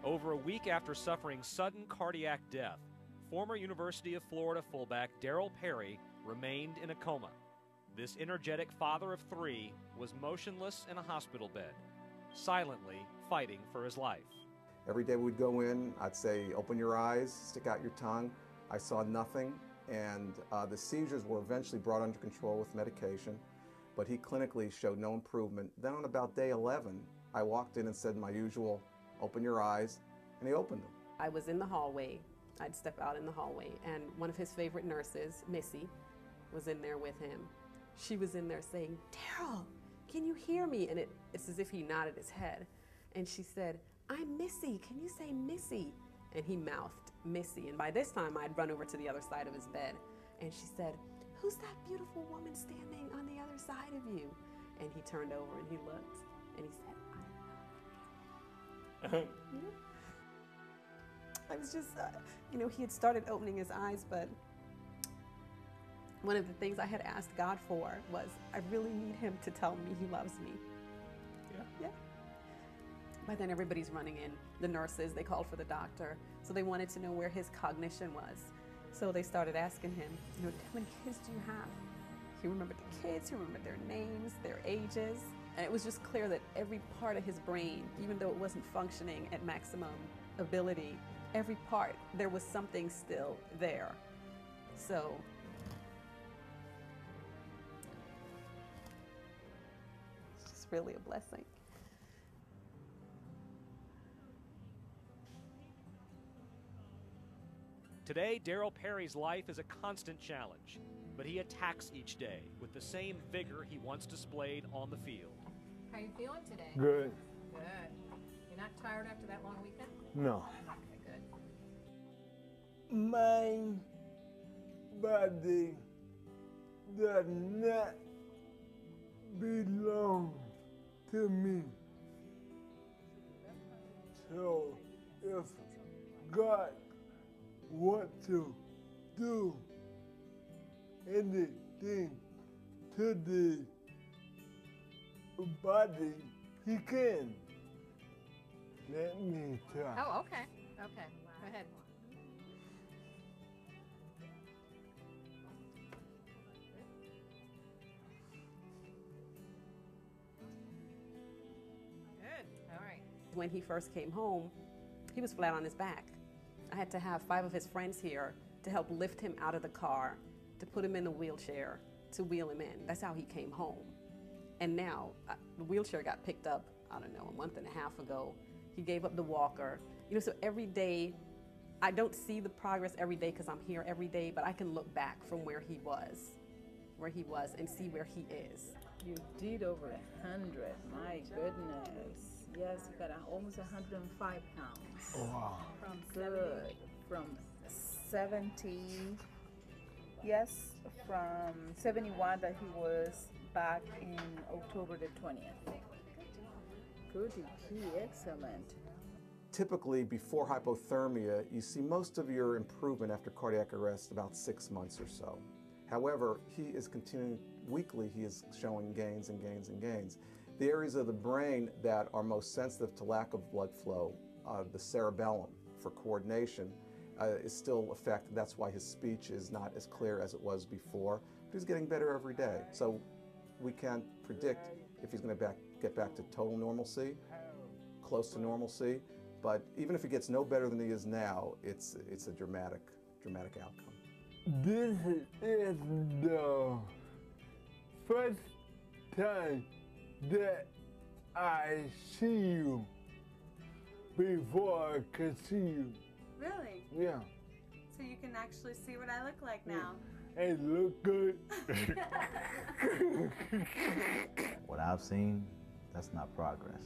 Over a week after suffering sudden cardiac death, former University of Florida fullback Darryl Perry remained in a coma. This energetic father of three was motionless in a hospital bed, silently fighting for his life. Every day we'd go in, I'd say, open your eyes, stick out your tongue. I saw nothing, and the seizures were eventually brought under control with medication, but he clinically showed no improvement. Then on about day 11, I walked in and said my usual, open your eyes, and he opened them. I was in the hallway. I'd step out in the hallway, and one of his favorite nurses, Missy, was in there with him. She was in there saying, "Darryl, can you hear me?" And it's as if he nodded his head. And she said, "I'm Missy, can you say Missy?" And he mouthed Missy. And by this time, I'd run over to the other side of his bed. And she said, "Who's that beautiful woman standing on the other side of you?" And he turned over and he looked and he said, "I love you." I was just, he had started opening his eyes, but one of the things I had asked God for was, I really need him to tell me he loves me. Yeah. By then everybody's running in. The nurses, they called for the doctor. So they wanted to know where his cognition was. So they started asking him, how many kids do you have? He remembered the kids, he remembered their names, their ages. And it was just clear that every part of his brain, even though it wasn't functioning at maximum ability, every part, there was something still there. So it's just really a blessing. Today, Darryl Perry's life is a constant challenge, but he attacks each day with the same vigor he once displayed on the field. How are you feeling today? Good. Good. You're not tired after that long weekend? No. Okay, good. My body does not belong to me. So if God wants to do anything to the body, he can. Let me try. Oh, okay. Okay. Go ahead. Good. All right. When he first came home, he was flat on his back. I had to have 5 of his friends here to help lift him out of the car, to put him in the wheelchair, to wheel him in. That's how he came home. And now, the wheelchair got picked up, I don't know, a month and a half ago. He gave up the walker. So every day, I don't see the progress every day because I'm here every day, but I can look back from where he was and see where he is. You did over 100, my goodness. Yes, you got almost 105 pounds. Wow. From good. From 70, yes, from 71 that he was back in October the 20th. Good, excellent. Typically, before hypothermia, you see most of your improvement after cardiac arrest about 6 months or so. However, he is continuing, weekly he is showing gains and gains and gains. The areas of the brain that are most sensitive to lack of blood flow, the cerebellum for coordination, is still affected. That's why his speech is not as clear as it was before. But he's getting better every day. So we can't predict if he's going to get back to total normalcy, close to normalcy. But even if he gets no better than he is now, it's a dramatic outcome. This is the first time that I see you before I can see you. Really? Yeah. So you can actually see what I look like now. It look good. What I've seen, that's not progress.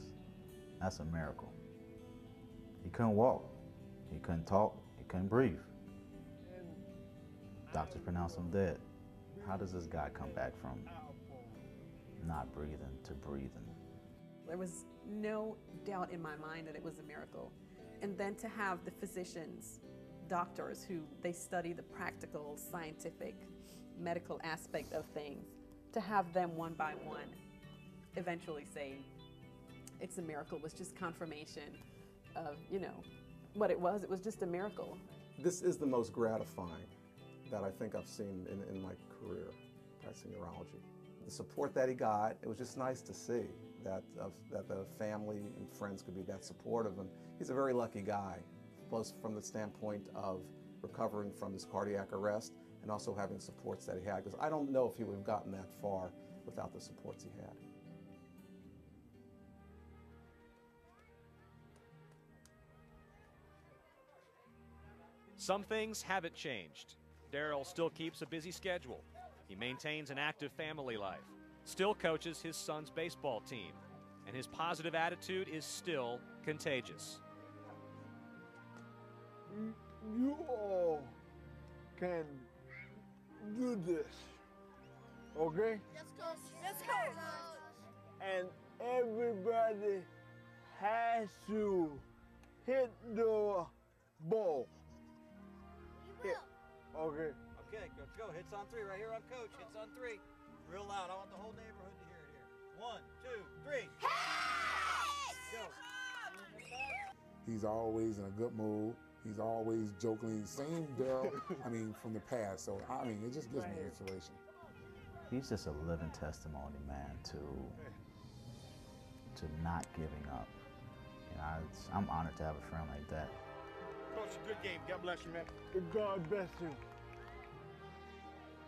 That's a miracle. He couldn't walk, he couldn't talk, he couldn't breathe. Doctors pronounced him dead. How does this guy come back from not breathing to breathing? There was no doubt in my mind that it was a miracle. And then to have the physicians, doctors who they study the practical, scientific, medical aspect of things, to have them one by one eventually say it's a miracle was just confirmation of, you know, what it was. It was just a miracle. This is the most gratifying that I think I've seen in my career practicing urology. The support that he got, it was just nice to see that the family and friends could be that supportive. And he's a very lucky guy, both from the standpoint of recovering from his cardiac arrest and also having supports that he had, because I don't know if he would have gotten that far without the supports he had. Some things haven't changed. Darryl still keeps a busy schedule. He maintains an active family life, still coaches his son's baseball team, and his positive attitude is still contagious. You all can do this, okay? Let's go. Let's go. And everybody has to hit the ball. Hit. Okay. Okay, Coach, go. Hits on three right here on Coach. Hits on three. Real loud. I want the whole neighborhood to hear it here. 1, 2, 3. Go. He's always in a good mood. He's always joking. Same Darryl, I mean, from the past. So, I mean, it just gives me inspiration. He's just a living testimony, man, to not giving up. You know, I'm honored to have a friend like that. Coach, a good game. God bless you, man. God bless you.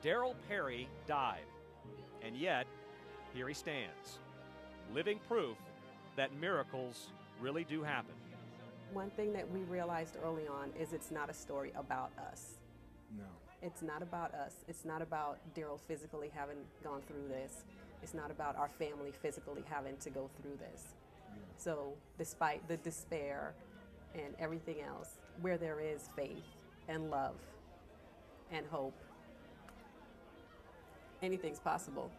Darryl Perry died, and yet here he stands, living proof that miracles really do happen. One thing that we realized early on is it's not a story about us. No. It's not about us. It's not about Darryl physically having gone through this. It's not about our family physically having to go through this. Yeah. So despite the despair and everything else, where there is faith and love and hope, anything's possible.